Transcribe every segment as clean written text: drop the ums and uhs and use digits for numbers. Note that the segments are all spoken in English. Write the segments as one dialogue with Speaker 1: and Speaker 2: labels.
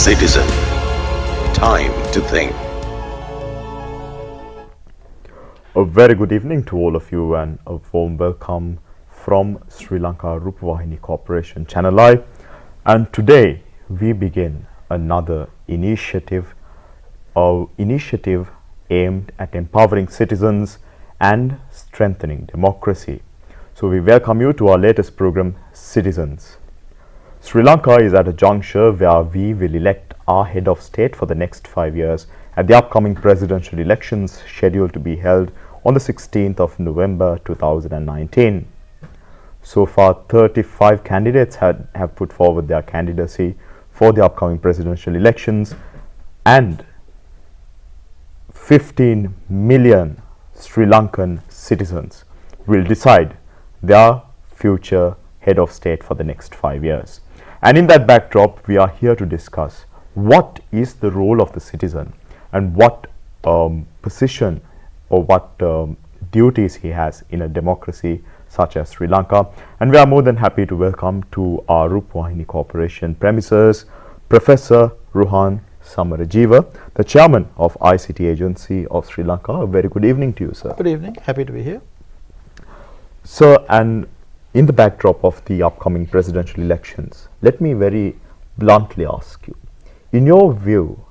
Speaker 1: Citizen. Time to think.
Speaker 2: A very good evening to all of you and a warm welcome from Sri Lanka Rupavahini Corporation Channel I. And today we begin another initiative aimed at empowering citizens and strengthening democracy. So we welcome you to our latest program, Citizens. Sri Lanka is at a juncture where we will elect our head of state for the next 5 years at the upcoming presidential elections scheduled to be held on the 16th of November 2019. So far, 35 candidates have put forward their candidacy for the upcoming presidential elections, and 15 million Sri Lankan citizens will decide their future head of state for the next 5 years. And in that backdrop, we are here to discuss what is the role of the citizen and what position or what duties he has in a democracy such as Sri Lanka. And we are more than happy to welcome to our Rupavahini Corporation premises Professor Rohan Samarajeewa, the chairman of ICT Agency of Sri Lanka. A very good evening to you, sir.
Speaker 3: Good evening. Happy to be here.
Speaker 2: Sir, and in the backdrop of the upcoming presidential elections, let me very bluntly ask you, in your view,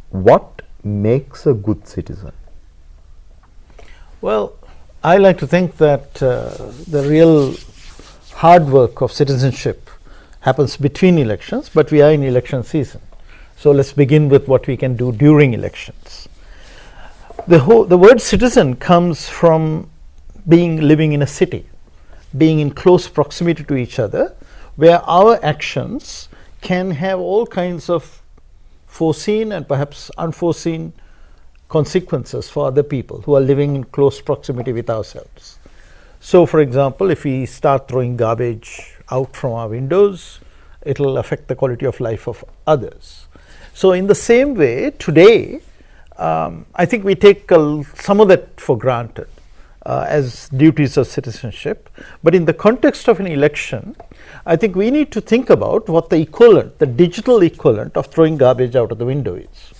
Speaker 2: what makes a good citizen?
Speaker 3: Well, I like to think that the real hard work of citizenship happens between elections, but we are in election season. So let's begin with what we can do during elections. The word citizen comes from living in a city, being in close proximity to each other, where our actions can have all kinds of foreseen and perhaps unforeseen consequences for other people who are living in close proximity with ourselves. So, for example, if we start throwing garbage out from our windows, it will affect the quality of life of others. So, in the same way, today, I think we take some of that for granted as duties of citizenship. But in the context of an election, I think we need to think about what the digital equivalent of throwing garbage out of the window is.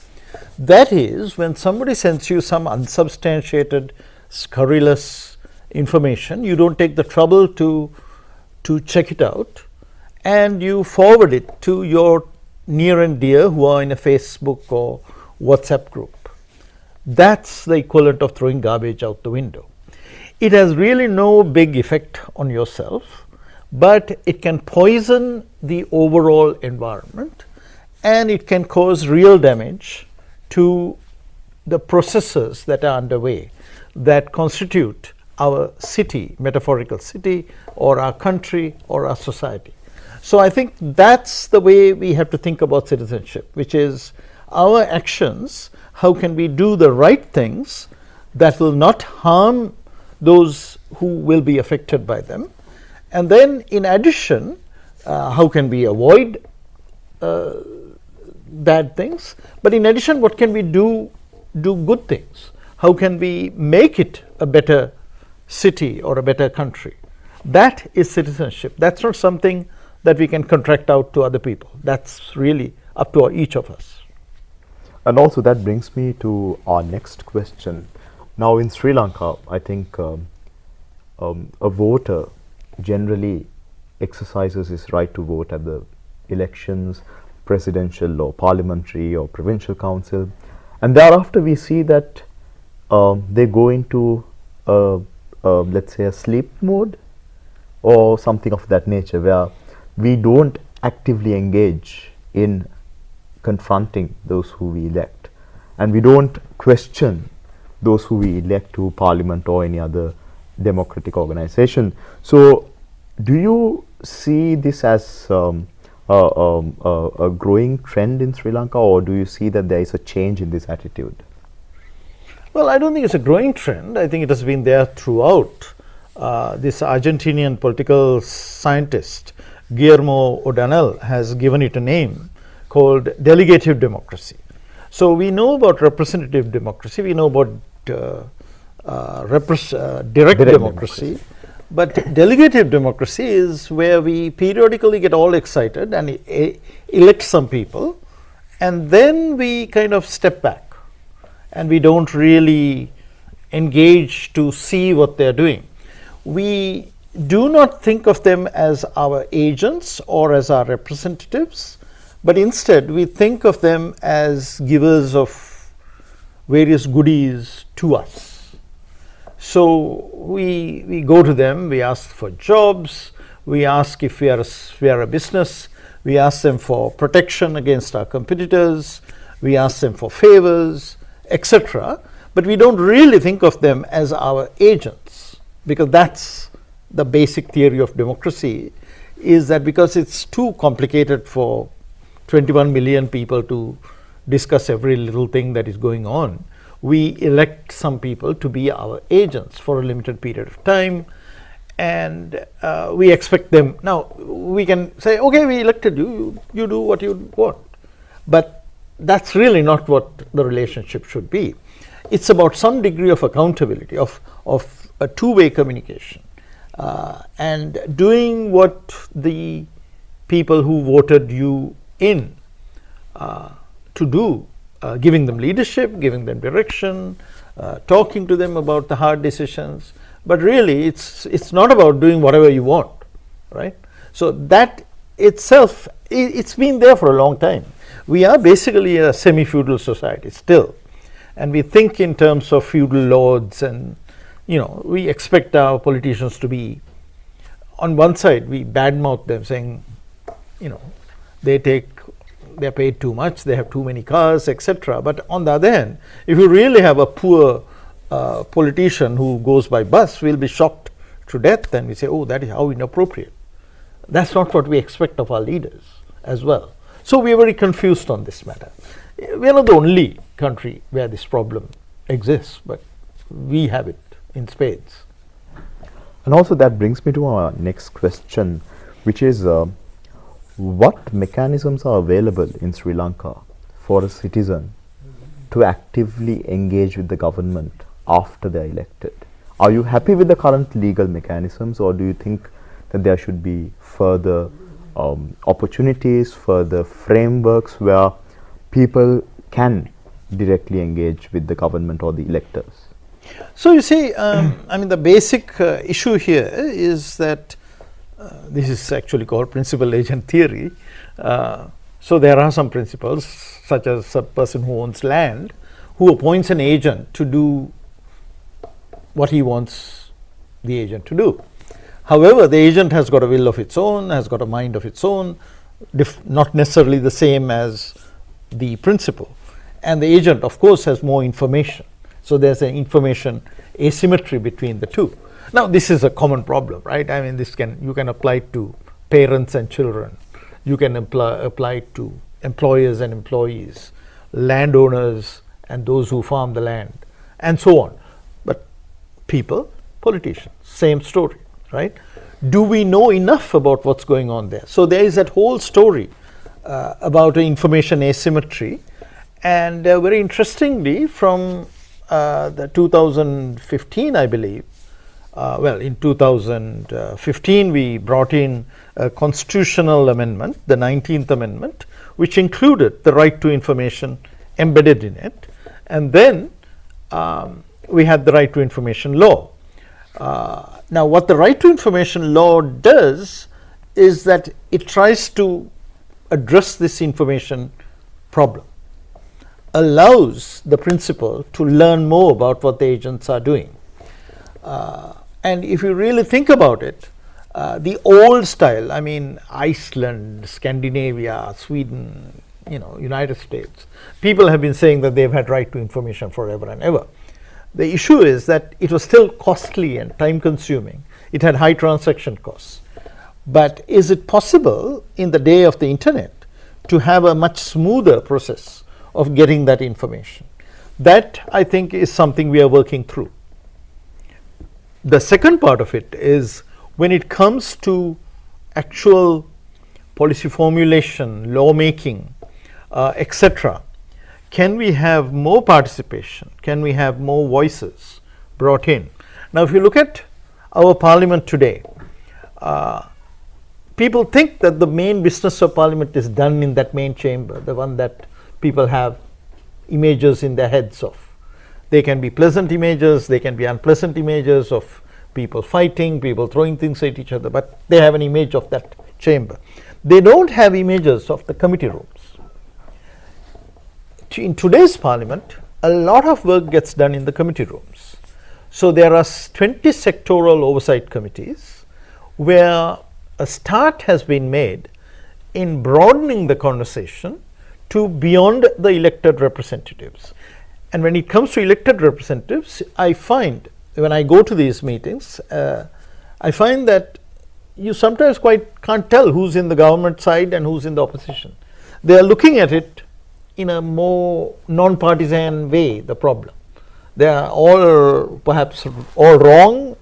Speaker 3: That is, when somebody sends you some unsubstantiated, scurrilous information, you don't take the trouble to check it out, and you forward it to your near and dear who are in a Facebook or WhatsApp group. That's the equivalent of throwing garbage out the window. It has really no big effect on yourself, but it can poison the overall environment, and it can cause real damage to the processes that are underway that constitute our city, metaphorical city, or our country, or our society. So I think that's the way we have to think about citizenship, which is our actions. How can we do the right things that will not harm those who will be affected by them? And then in addition, how can we avoid bad things? But in addition, what can we do good things? How can we make it a better city or a better country? That is citizenship. That's not something that we can contract out to other people. That's really up to each of us.
Speaker 2: And also that brings me to our next question. Now in Sri Lanka, I think a voter generally exercises his right to vote at the elections, presidential or parliamentary or provincial council, and thereafter we see that they go into let's say a sleep mode or something of that nature, where we don't actively engage in confronting those who we elect, and we don't question those who we elect to parliament or any other democratic organization. So do you see this as a growing trend in Sri Lanka, or do you see that there is a change in this attitude?
Speaker 3: Well, I don't think it's a growing trend. I think it has been there throughout. This Argentinian political scientist, Guillermo O'Donnell, has given it a name called delegative democracy. So we know about representative democracy, we know about direct democracy. But delegative democracy is where we periodically get all excited and elect some people, and then we kind of step back and we don't really engage to see what they're doing. We do not think of them as our agents or as our representatives, but instead we think of them as givers of various goodies to us. So we go to them, we ask for jobs, we ask if we are a business, we ask them for protection against our competitors, we ask them for favors, etc. But we don't really think of them as our agents, because that's the basic theory of democracy, is that because it's too complicated for 21 million people to discuss every little thing that is going on, we elect some people to be our agents for a limited period of time, and we expect them. Now, we can say, okay, we elected you, you do what you want. But that's really not what the relationship should be. It's about some degree of accountability, of a two-way communication, and doing what the people who voted you in to do, giving them leadership, giving them direction, talking to them about the hard decisions. But really, it's not about doing whatever you want, right? So that itself, it's been there for a long time. We are basically a semi-feudal society still, and we think in terms of feudal lords, and we expect our politicians to be, on one side we badmouth them, saying they're paid too much, they have too many cars, etc. But on the other hand, if you really have a poor politician who goes by bus, we'll be shocked to death, and we say, oh, that is how inappropriate. That's not what we expect of our leaders as well. So we are very confused on this matter. We are not the only country where this problem exists, but we have it in spades.
Speaker 2: And also that brings me to our next question, which is what mechanisms are available in Sri Lanka for a citizen to actively engage with the government after they are elected? Are you happy with the current legal mechanisms, or do you think that there should be further opportunities, further frameworks where people can directly engage with the government or the electors?
Speaker 3: So you see, the basic issue here is that this is actually called principal agent theory. So there are some principles, such as a person who owns land, who appoints an agent to do what he wants the agent to do. However, the agent has got a will of its own, has got a mind of its own, not necessarily the same as the principal. And the agent, of course, has more information. So there's an information asymmetry between the two. Now, this is a common problem, right? You can apply it to parents and children. You can apply it to employers and employees, landowners and those who farm the land, and so on. But people, politicians, same story, right? Do we know enough about what's going on there? So there is that whole story about information asymmetry. And very interestingly, from the 2015, I believe, in 2015 we brought in a constitutional amendment, the 19th Amendment, which included the right to information embedded in it. And then we had the right to information law. Now, what the right to information law does is that it tries to address this information problem, allows the principal to learn more about what the agents are doing. And if you really think about it, the old style, Iceland, Scandinavia, Sweden, United States, people have been saying that they've had right to information forever and ever. The issue is that it was still costly and time consuming. It had high transaction costs. But is it possible in the day of the internet to have a much smoother process of getting that information? That, I think, is something we are working through. The second part of it is when it comes to actual policy formulation, lawmaking, etc. Can we have more participation? Can we have more voices brought in? Now, if you look at our parliament today, people think that the main business of parliament is done in that main chamber, the one that people have images in their heads of. They can be pleasant images, they can be unpleasant images of people fighting, people throwing things at each other, but they have an image of that chamber. They don't have images of the committee rooms. In today's parliament, a lot of work gets done in the committee rooms. So there are 20 sectoral oversight committees where a start has been made in broadening the conversation to beyond the elected representatives. And when it comes to elected representatives, I find when I go to these meetings, I find that you sometimes quite can't tell who's in the government side and who's in the opposition. They are looking at it in a more non-partisan way, the problem. They are all perhaps all wrong,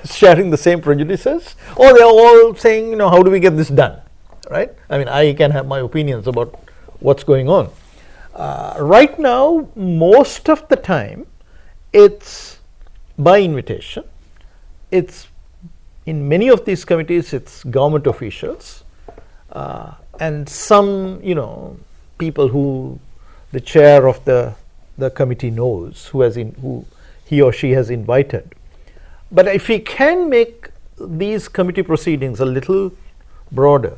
Speaker 3: sharing the same prejudices, or they are all saying, how do we get this done, right? I mean, I can have my opinions about what's going on. Right now, most of the time, it's by invitation. It's in many of these committees, it's government officials and some, people who the chair of the committee knows, who he or she has invited. But if we can make these committee proceedings a little broader,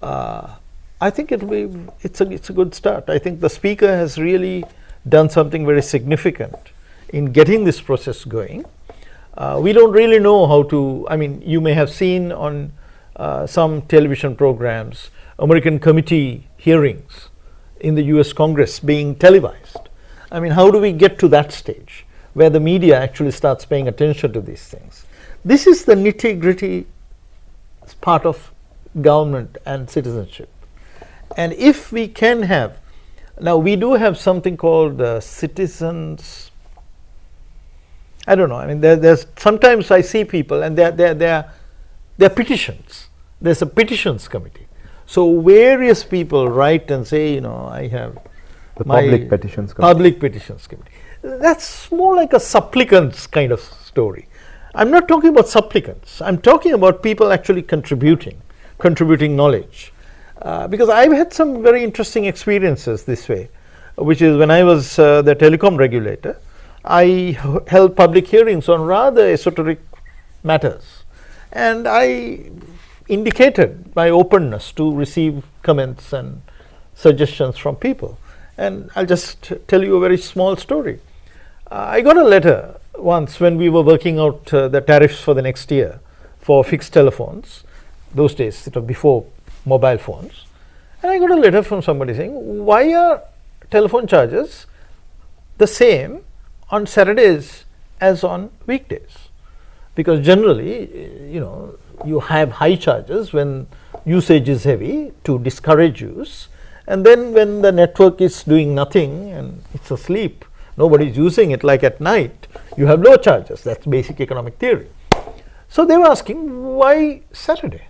Speaker 3: I think it's a good start. I think the speaker has really done something very significant in getting this process going. We don't really know how to. I mean, you may have seen on some television programs American committee hearings in the US Congress being televised. I mean, how do we get to that stage where the media actually starts paying attention to these things? This is the nitty-gritty part of government and citizenship. And if we can have, now we do have something called citizens, I don't know, I mean there's sometimes I see people and they're petitions. There's a petitions committee. So various people write and say, I have
Speaker 2: the public petitions committee.
Speaker 3: Public petitions committee. That's more like a supplicants kind of story. I'm not talking about supplicants. I'm talking about people actually contributing knowledge. Because I've had some very interesting experiences this way, which is when I was the telecom regulator, I held public hearings on rather esoteric matters, and I indicated my openness to receive comments and suggestions from people. And I'll just tell you a very small story. I got a letter once when we were working out the tariffs for the next year for fixed telephones. Those days, it was before mobile phones. And I got a letter from somebody saying, why are telephone charges the same on Saturdays as on weekdays? Because generally, you have high charges when usage is heavy to discourage use. And then when the network is doing nothing and it's asleep, nobody is using it, like at night, you have low charges. That's basic economic theory. So they were asking, why Saturday?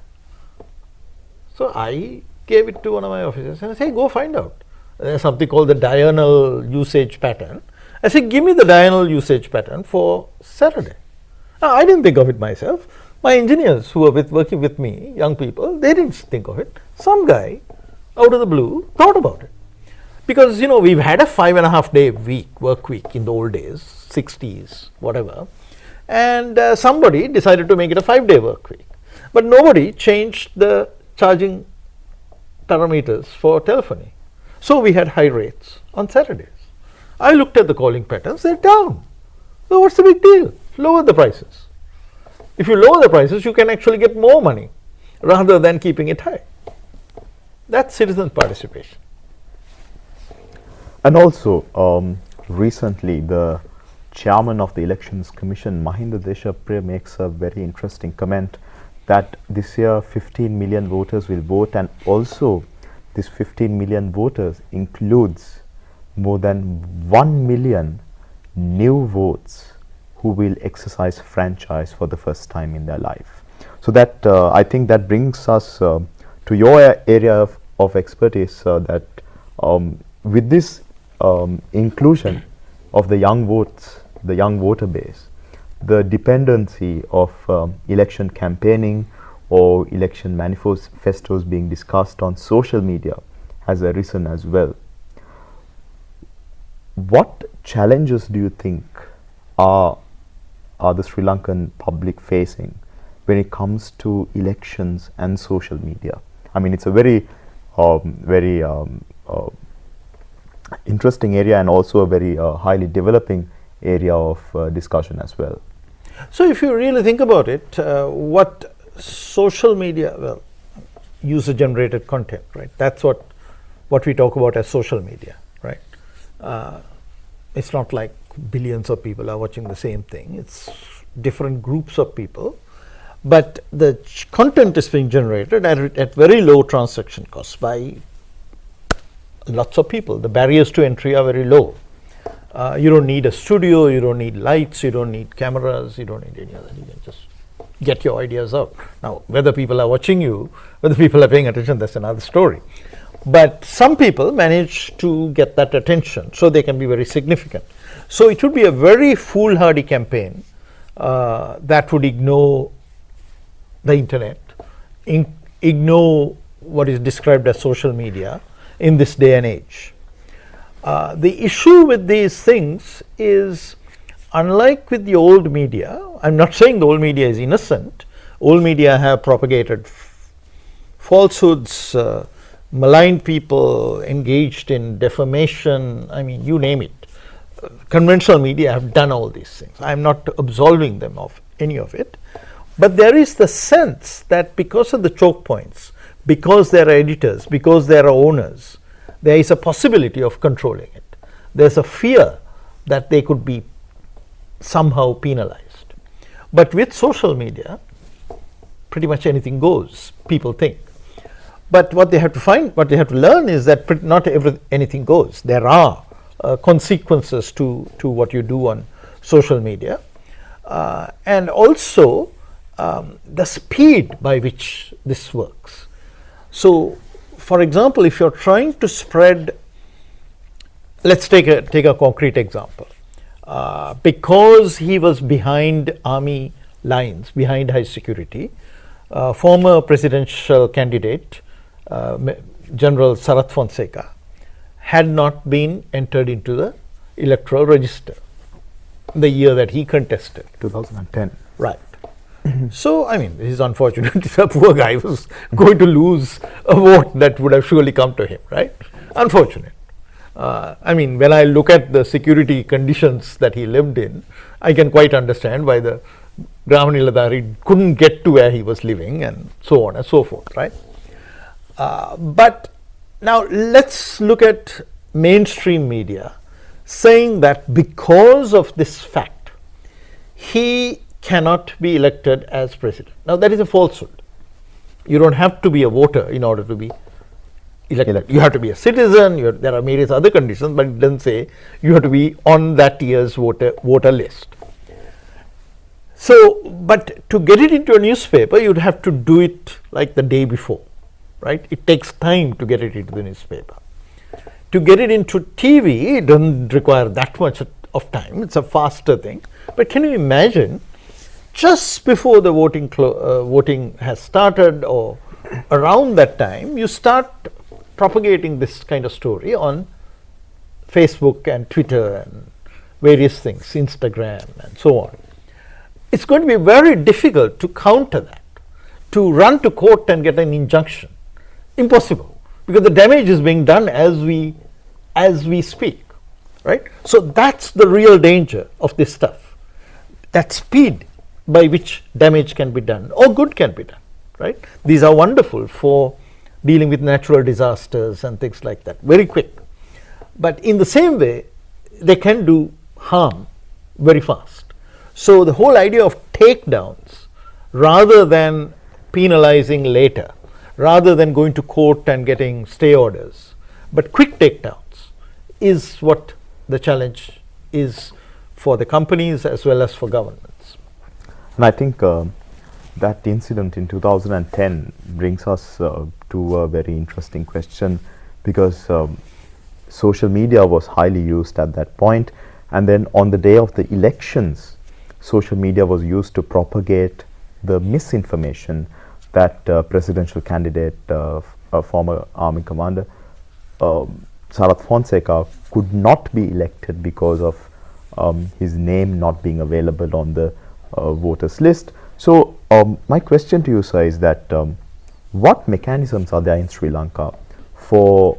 Speaker 3: So I gave it to one of my officers and I said, go find out. There's something called the diurnal usage pattern. I said, give me the diurnal usage pattern for Saturday. Now, I didn't think of it myself. My engineers who were working with me, young people, they didn't think of it. Some guy out of the blue thought about it. Because, we've had a 5.5 day work week in the old days, 60s, whatever. And somebody decided to make it a 5-day work week. But nobody changed the charging parameters for telephony. So we had high rates on Saturdays. I looked at the calling patterns, they're down. So what's the big deal? Lower the prices. If you lower the prices, you can actually get more money rather than keeping it high. That's citizen participation.
Speaker 2: And also, recently the chairman of the Elections Commission, Mahinda Deshapriya, makes a very interesting comment that this year 15 million voters will vote, and also this 15 million voters includes more than 1 million new votes who will exercise franchise for the first time in their life. So that I think that brings us to your area of expertise, that with this inclusion of the young votes, the young voter base, the dependency of election campaigning or election manifestos being discussed on social media has arisen as well. what challenges do you think are the Sri Lankan public facing when it comes to elections and social media? I mean, it's a very interesting area and also a very highly developing area of discussion as well.
Speaker 3: So if you really think about it, what social media, well, user generated content, right? That's what we talk about as social media, right? It's not like billions of people are watching the same thing. It's different groups of people, but the content is being generated at very low transaction costs by lots of people. The barriers to entry are very low. You don't need a studio, you don't need lights, you don't need cameras, you don't need any other. You can just get your ideas out. Now, whether people are watching you, whether people are paying attention, that's another story. But some people manage to get that attention, so they can be very significant. So it would be a very foolhardy campaign that would ignore the internet, ignore what is described as social media in this day and age. The issue with these things is, unlike with the old media, I'm not saying the old media is innocent. Old media have propagated falsehoods, maligned people, engaged in defamation, I mean, you name it. Conventional media have done all these things. I'm not absolving them of any of it. But there is the sense that because of the choke points, because there are editors, because there are owners, there is a possibility of controlling it. There's a fear that they could be somehow penalized. But with social media, pretty much anything goes, people think. But what they have to learn is that not anything goes. There are consequences to what you do on social media. And also the speed by which this works. So, for example, if you're trying to spread, let's take a concrete example. Because he was behind army lines, behind high security, former presidential candidate, General Sarath Fonseca, had not been entered into the electoral register the year that he contested.
Speaker 2: 2010.
Speaker 3: Right. So, I mean, this is unfortunate. The poor guy was going to lose a vote that would have surely come to him, right? Unfortunate. I mean, when I look at the security conditions that he lived in, I can quite understand why the Graham couldn't get to where he was living, and so on and so forth, right? But now let's look at mainstream media saying that because of this fact, he cannot be elected as president. Now that is a falsehood. You don't have to be a voter in order to be elected. You have to be a citizen. There are various other conditions, but it doesn't say you have to be on that year's voter list. So, but to get it into a newspaper, you'd have to do it like the day before, right? It takes time to get it into the newspaper. To get it into TV, it doesn't require that much of time. It's a faster thing. But can you imagine, just before the voting has started, or around that time, you start propagating this kind of story on Facebook and Twitter and various things, Instagram and so on. It's going to be very difficult to counter that, to run to court and get an injunction. Impossible, because the damage is being done as we speak, right? So that's the real danger of this stuff, that speed by which damage can be done or good can be done, right? These are wonderful for dealing with natural disasters and things like that, very quick. But in the same way, they can do harm very fast. So the whole idea of takedowns, rather than penalizing later, rather than going to court and getting stay orders, but quick takedowns, is what the challenge is for the companies as well as for governments.
Speaker 2: And I think that incident in 2010 brings us to a very interesting question, because social media was highly used at that point, and then on the day of the elections, social media was used to propagate the misinformation that presidential candidate, a former army commander, Sarath Fonseca could not be elected because of his name not being available on the voters list. So my question to you, sir, is that what mechanisms are there in Sri Lanka for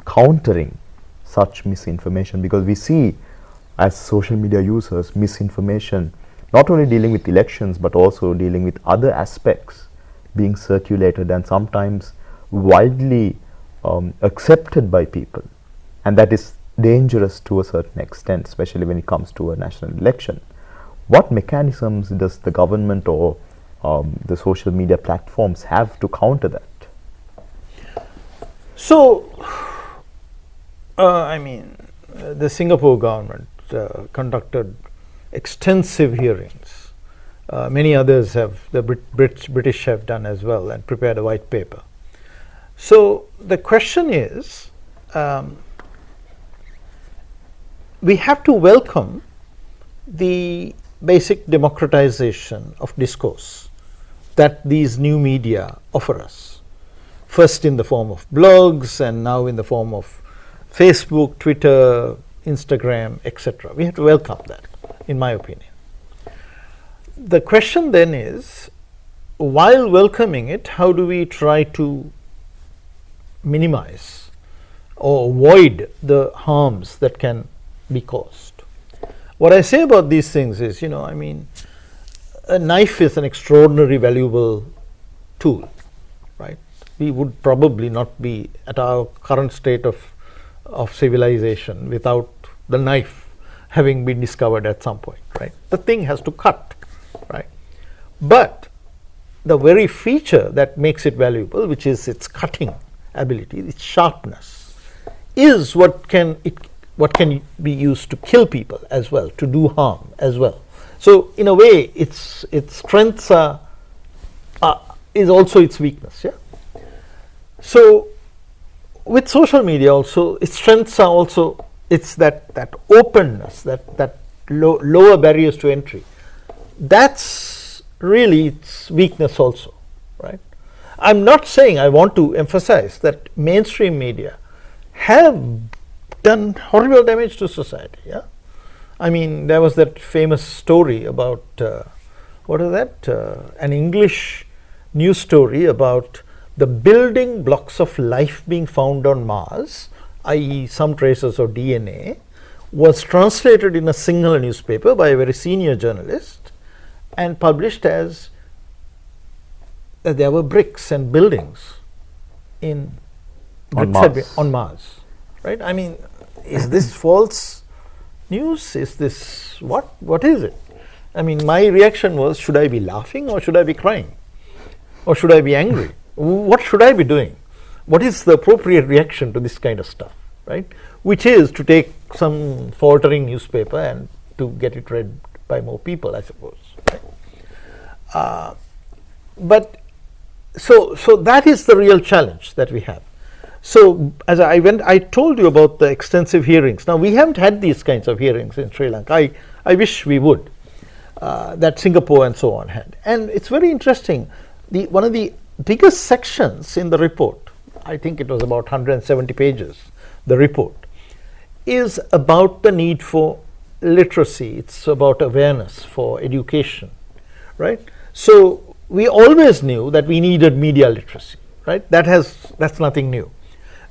Speaker 2: countering such misinformation? Because we see, as social media users, misinformation not only dealing with elections but also dealing with other aspects being circulated and sometimes widely accepted by people, and that is dangerous to a certain extent, especially when it comes to a national election. What mechanisms does the government or the social media platforms have to counter that?
Speaker 3: So, the Singapore government conducted extensive hearings. Many others have, the British have done as well, and prepared a white paper. So the question is, we have to welcome the basic democratization of discourse that these new media offer us. First in the form of blogs, and now in the form of Facebook, Twitter, Instagram, etc. We have to welcome that, in my opinion. The question then is, while welcoming it, how do we try to minimize or avoid the harms that can be caused? What I say about these things is, a knife is an extraordinarily valuable tool, right? We would probably not be at our current state of civilization without the knife having been discovered at some point, right? The thing has to cut, right? But the very feature that makes it valuable, which is its cutting ability, its sharpness, is what can be used to kill people as well, to do harm as well. So in a way, its strengths is also its weakness. Yeah. So with social media also, its strengths are also it's that openness, that lower barriers to entry. That's really its weakness also, right? I'm not saying, I want to emphasize that mainstream media have done horrible damage to society. Yeah, there was that famous story about an English news story about the building blocks of life being found on Mars, i.e. some traces of DNA, was translated in a single newspaper by a very senior journalist and published as there were bricks and buildings
Speaker 2: on
Speaker 3: Mars, right? Is this false news? Is this what is it? My reaction was, should I be laughing or should I be crying? Or should I be angry? What should I be doing? What is the appropriate reaction to this kind of stuff, right? Which is to take some faltering newspaper and to get it read by more people, I suppose. Right? But so that is the real challenge that we have. So as I told you about the extensive hearings. Now we haven't had these kinds of hearings in Sri Lanka. I wish we would. That Singapore and so on had. And it's very interesting. One of the biggest sections in the report, I think it was about 170 pages, the report, is about the need for literacy. It's about awareness, for education, right? So we always knew that we needed media literacy, right? That's nothing new.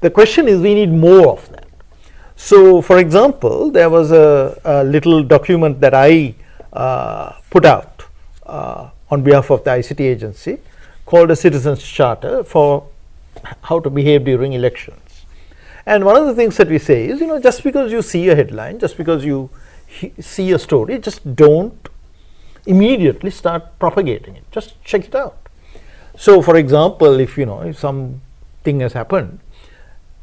Speaker 3: The question is, we need more of that. So for example, there was a little document that I put out on behalf of the ICT agency called a Citizens Charter for how to behave during elections. And one of the things that we say is, just because you see a headline, just because you see a story, just don't immediately start propagating it. Just check it out. So for example, if something has happened,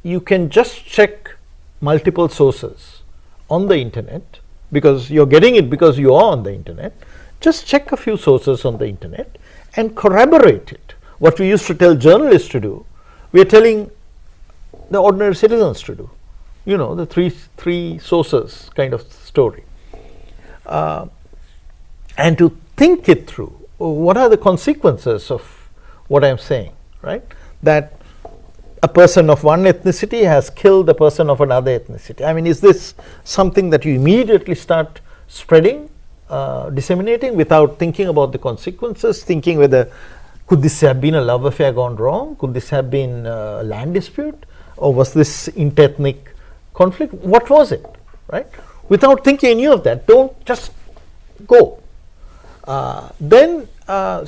Speaker 3: you can just check multiple sources on the internet, because you're getting it because you are on the internet. Just check a few sources on the internet and corroborate it. What we used to tell journalists to do, we are telling the ordinary citizens to do. The three sources kind of story. And to think it through. What are the consequences of what I'm saying, right? That a person of one ethnicity has killed a person of another ethnicity. I mean, is this something that you immediately start spreading, disseminating without thinking about the consequences, thinking whether could this have been a love affair gone wrong? Could this have been a land dispute? Or was this interethnic conflict? What was it, right? Without thinking any of that, don't just go.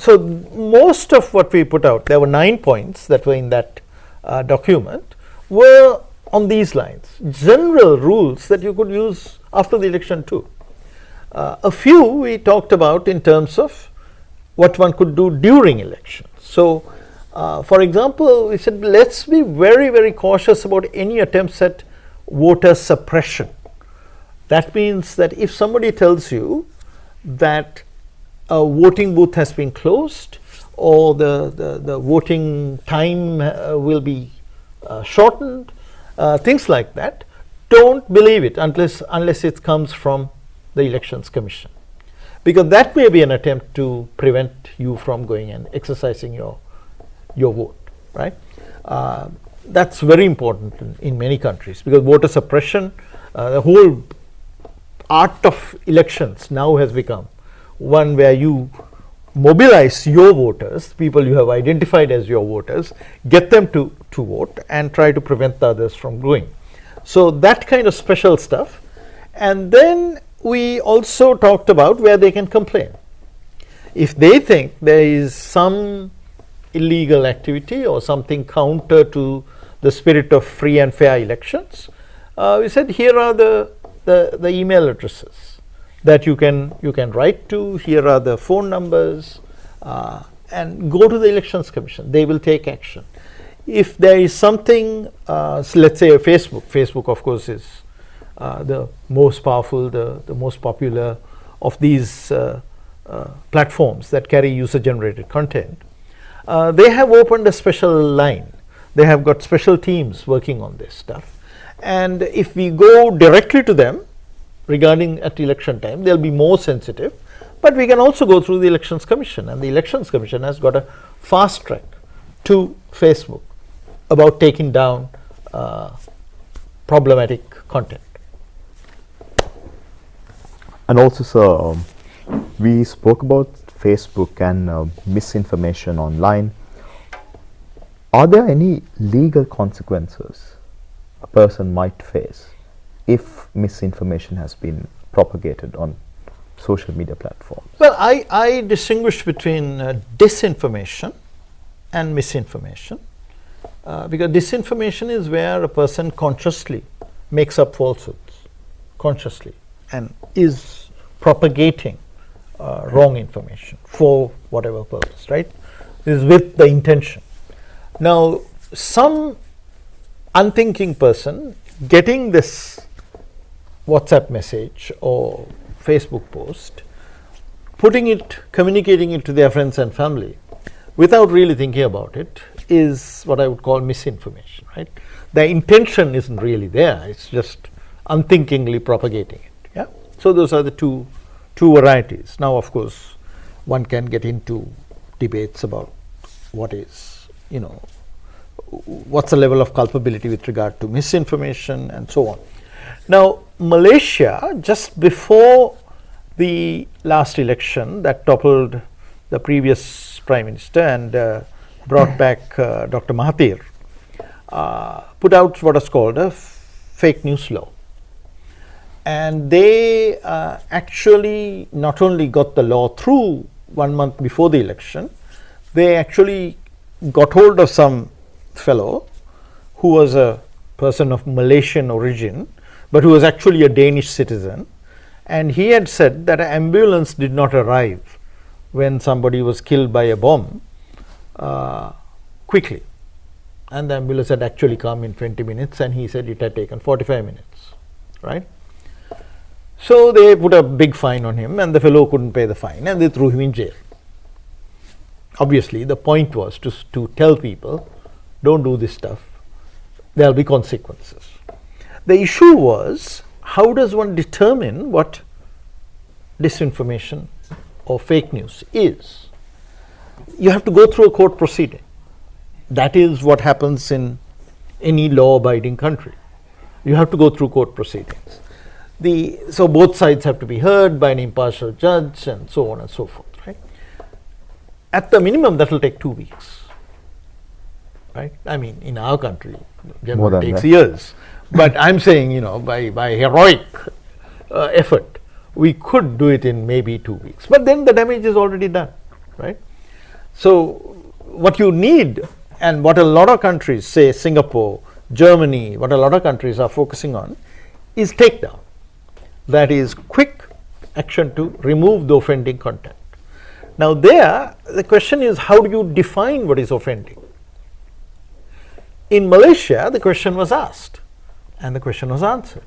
Speaker 3: So most of what we put out, there were 9 points that were in that document, were on these lines, general rules that you could use after the election too. A few we talked about in terms of what one could do during elections. So, for example, we said let's be very, very cautious about any attempts at voter suppression. That means that if somebody tells you that a voting booth has been closed or the voting time will be shortened, things like that, don't believe it unless it comes from the Elections Commission, because that may be an attempt to prevent you from going and exercising your vote, right? That's very important in many countries, because voter suppression, the whole art of elections now has become one where you mobilize your voters, people you have identified as your voters, get them to vote and try to prevent the others from going. So that kind of special stuff. And then we also talked about where they can complain. If they think there is some illegal activity or something counter to the spirit of free and fair elections, we said here are the email addresses that you can write to, here are the phone numbers, and go to the Elections Commission. They will take action. If there is something, so let's say Facebook of course is the most powerful, the most popular of these platforms that carry user generated content. They have opened a special line. They have got special teams working on this stuff, and if we go directly to them regarding at election time, they'll be more sensitive. But we can also go through the Elections Commission, and the Elections Commission has got a fast track to Facebook about taking down problematic content.
Speaker 2: And also, sir, we spoke about Facebook and misinformation online. Are there any legal consequences a person might face if misinformation has been propagated on social media platforms?
Speaker 3: Well, I distinguish between disinformation and misinformation, because disinformation is where a person consciously makes up falsehoods, consciously, and is propagating wrong information for whatever purpose, right? Is with the intention. Now, some unthinking person getting this WhatsApp message or Facebook post, communicating it to their friends and family without really thinking about it, is what I would call misinformation, right? The intention isn't really there, it's just unthinkingly propagating it. Yeah. So those are the two varieties. Now, of course, one can get into debates about what is, what's the level of culpability with regard to misinformation and so on. Now, Malaysia, just before the last election that toppled the previous Prime Minister and brought back Dr. Mahathir, put out what is called a fake news law. And they actually not only got the law through 1 month before the election, they actually got hold of some fellow who was a person of Malaysian origin, but who was actually a Danish citizen, and he had said that an ambulance did not arrive when somebody was killed by a bomb quickly, and the ambulance had actually come in 20 minutes, and he said it had taken 45 minutes, right? So they put a big fine on him, and the fellow couldn't pay the fine, and they threw him in jail. Obviously, the point was to tell people, don't do this stuff, there will be consequences. The issue was, how does one determine what disinformation or fake news is? You have to go through a court proceeding. That is what happens in any law-abiding country. You have to go through court proceedings. So both sides have to be heard by an impartial judge and so on and so forth, right? At the minimum, that will take 2 weeks, right? I mean, in our country, generally it takes years. But I'm saying, you know, by heroic effort, we could do it in maybe 2 weeks. But then the damage is already done, right? So what you need, and what a lot of countries, say Singapore, Germany, what a lot of countries are focusing on, is takedown. That is quick action to remove the offending content. Now there, the question is, how do you define what is offending? In Malaysia, the question was asked and the question was answered.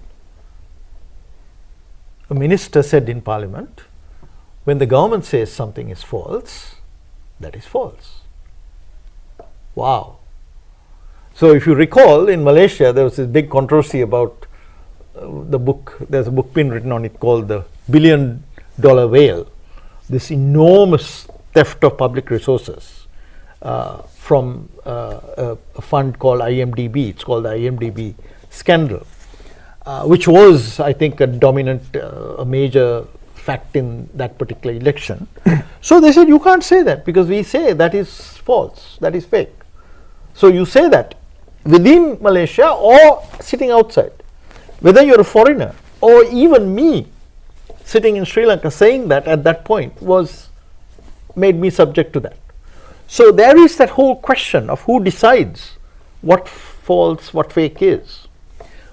Speaker 3: A minister said in Parliament, when the government says something is false, that is false. Wow. So if you recall, in Malaysia, there was this big controversy about the book. There's a book been written on it called The $1 Billion Whale, this enormous theft of public resources from a fund called IMDb. It's called the IMDb scandal, which was, I think, a dominant, a major fact in that particular election. So they said, you can't say that, because we say that is false, that is fake. So you say that within Malaysia or sitting outside. Whether you're a foreigner or even me sitting in Sri Lanka saying that at that point made me subject to that. So there is that whole question of who decides what false, what fake is,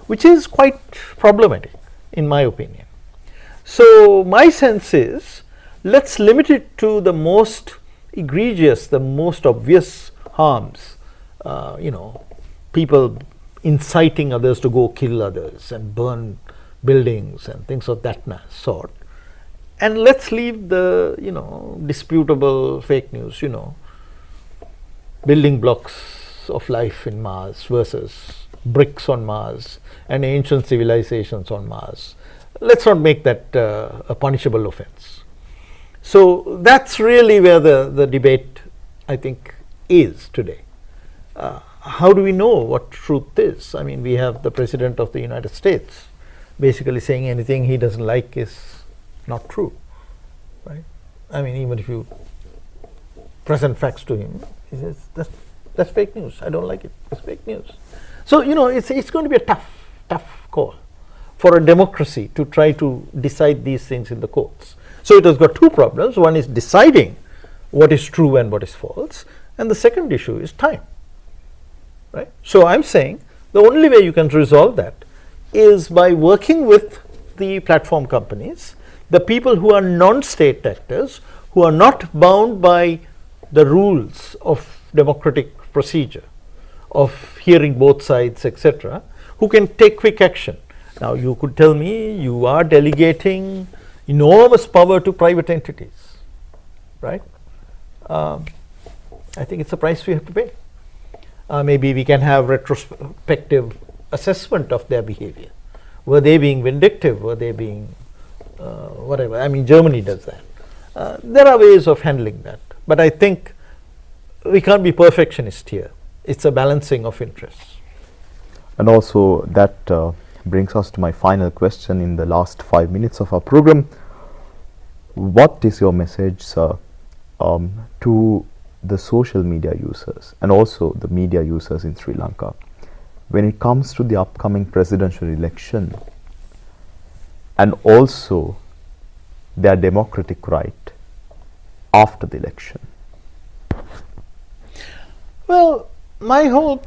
Speaker 3: which is quite problematic in my opinion. So my sense is, let's limit it to the most egregious, the most obvious harms, people inciting others to go kill others and burn buildings and things of that sort. And let's leave the, disputable fake news, building blocks of life in Mars versus bricks on Mars and ancient civilizations on Mars. Let's not make that a punishable offense. So that's really where the debate, I think, is today. How do we know what truth is? I mean, we have the President of the United States basically saying anything he doesn't like is not true, right? I mean, even if you present facts to him, he says, that's fake news. I don't like it. It's fake news. So, it's going to be a tough call for a democracy to try to decide these things in the courts. So it has got two problems. One is deciding what is true and what is false, and the second issue is time. Right? So I'm saying the only way you can resolve that is by working with the platform companies, the people who are non-state actors, who are not bound by the rules of democratic procedure, of hearing both sides, etc., who can take quick action. Now you could tell me you are delegating enormous power to private entities, right? I think it's a price we have to pay. Maybe we can have retrospective assessment of their behavior. Were they being vindictive? Were they being whatever? I mean, Germany does that. There are ways of handling that. But I think we can't be perfectionist here. It's a balancing of interests.
Speaker 2: And also that brings us to my final question in the last 5 minutes of our program. What is your message, sir, to the social media users and also the media users in Sri Lanka when it comes to the upcoming presidential election and also their democratic right after the election?
Speaker 3: Well, my whole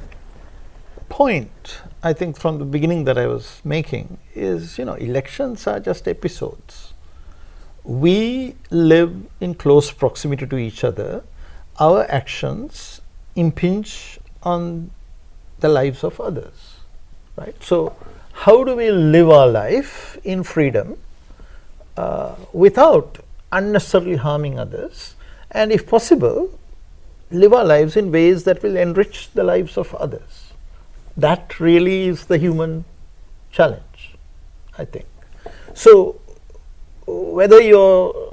Speaker 3: point, I think from the beginning that I was making is, elections are just episodes. We live in close proximity to each other. Our actions impinge on the lives of others, right? So how do we live our life in freedom without unnecessarily harming others, and if possible, live our lives in ways that will enrich the lives of others? That really is the human challenge, I think. So whether you're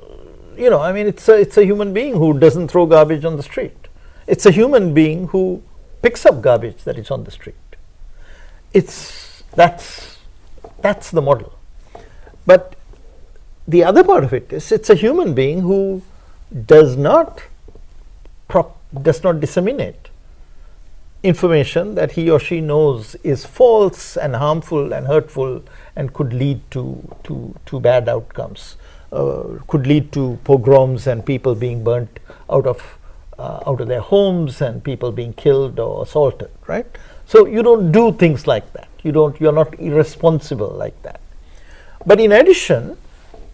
Speaker 3: it's a human being who doesn't throw garbage on the street. It's a human being who picks up garbage that is on the street. that's the model. But the other part of it is it's a human being who does not disseminate information that he or she knows is false and harmful and hurtful and could lead to bad outcomes, could lead to pogroms and people being burnt out of their homes and people being killed or assaulted, right? So you don't do things like that. You're not irresponsible like that. But in addition,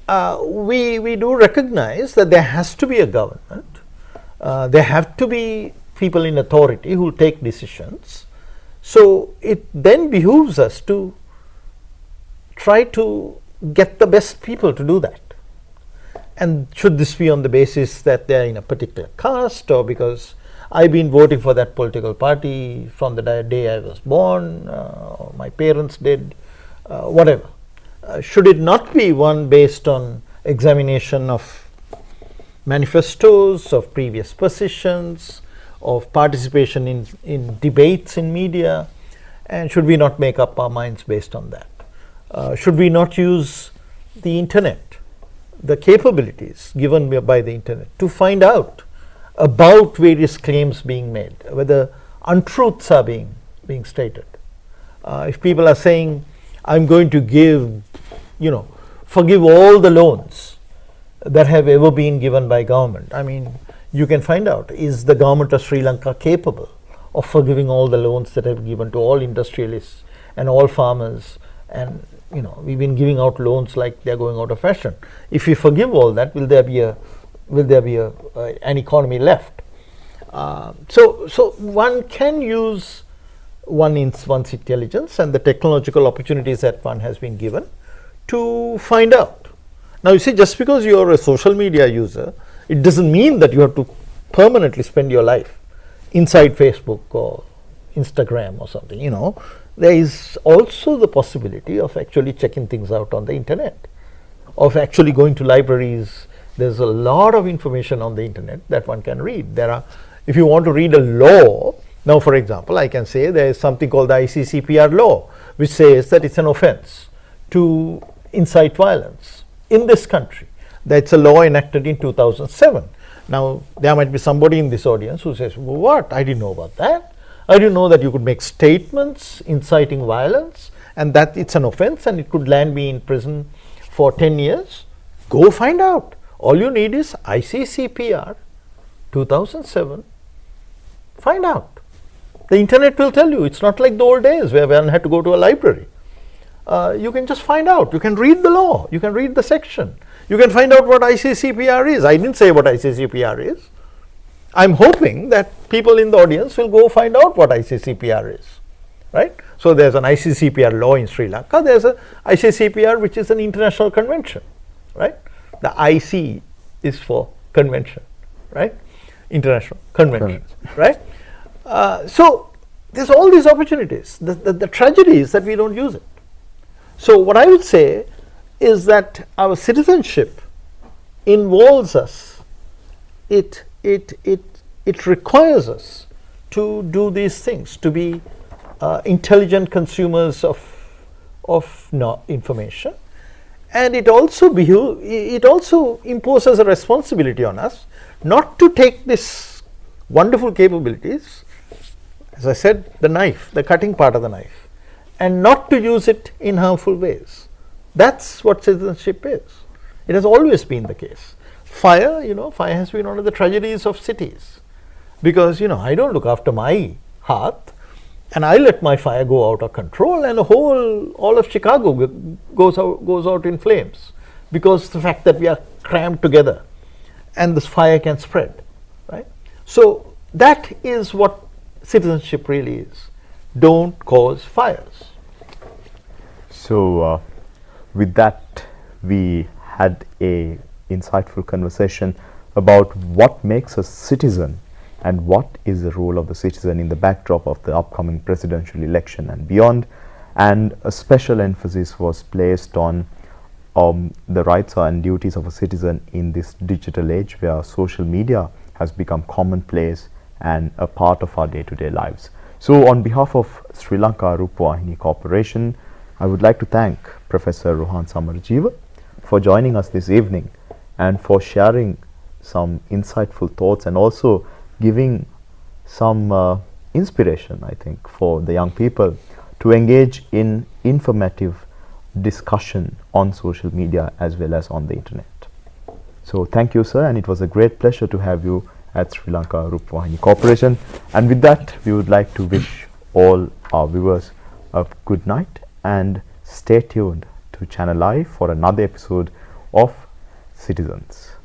Speaker 3: we do recognize that there has to be a government. There have to be people in authority who take decisions. So it then behooves us to try to get the best people to do that. And should this be on the basis that they are in a particular caste, or because I've been voting for that political party from the day I was born, or my parents did, whatever. Should it not be one based on examination of manifestos, of previous positions, of participation in debates in media, and should we not make up our minds based on that? Should we not use the internet, the capabilities given by the internet, to find out about various claims being made, whether untruths are being stated? If people are saying, I'm going to forgive all the loans that have ever been given by government, I mean, you can find out, is the government of Sri Lanka capable of forgiving all the loans that have been given to all industrialists and all farmers? And we've been giving out loans like they're going out of fashion. If we forgive all that, will there be an economy left? So one can use one's intelligence and the technological opportunities that one has been given to find out. Now you see, just because you are a social media user, it doesn't mean that you have to permanently spend your life inside Facebook or Instagram or something. There is also the possibility of actually checking things out on the internet, of actually going to libraries. There's a lot of information on the internet that one can read. If you want to read a law, now for example, I can say there is something called the ICCPR law, which says that it's an offense to incite violence in this country. That's a law enacted in 2007. Now there might be somebody in this audience who says, what? I didn't know about that. I didn't know that you could make statements inciting violence and that it's an offense and it could land me in prison for 10 years. Go find out. All you need is ICCPR 2007. Find out. The internet will tell you. It's not like the old days where one had to go to a library. You can just find out. You can read the law. You can read the section. You can find out what ICCPR is. I didn't say what ICCPR is. I'm hoping that people in the audience will go find out what ICCPR is, right? So there's an ICCPR law in Sri Lanka. There's a ICCPR, which is an international convention, right? The IC is for convention, right? International convention, right? So there's all these opportunities. The tragedy is that we don't use it. So what I would say is that our citizenship involves us. It requires us to do these things, to be intelligent consumers of information, and it also imposes a responsibility on us not to take this wonderful capabilities, as I said, the cutting part of the knife, and not to use it in harmful ways. That's what citizenship is. It has always been the case. Fire has been one of the tragedies of cities, because I don't look after my hearth and I let my fire go out of control and all of Chicago goes out in flames, because the fact that we are crammed together and this fire can spread, right? So that is what citizenship really is. Don't cause fires.
Speaker 2: So with that, we had a insightful conversation about what makes a citizen and what is the role of the citizen in the backdrop of the upcoming presidential election and beyond. And a special emphasis was placed on the rights and duties of a citizen in this digital age where social media has become commonplace and a part of our day-to-day lives. So on behalf of Sri Lanka Rupavahini Corporation, I would like to thank Professor Rohan Samarajeewa for joining us this evening and for sharing some insightful thoughts and also giving some inspiration, I think, for the young people to engage in informative discussion on social media as well as on the internet. So thank you, sir, and it was a great pleasure to have you at Sri Lanka Rupavahini Corporation. And with that, we would like to wish all our viewers a good night and stay tuned to Channel I for another episode of Citizens.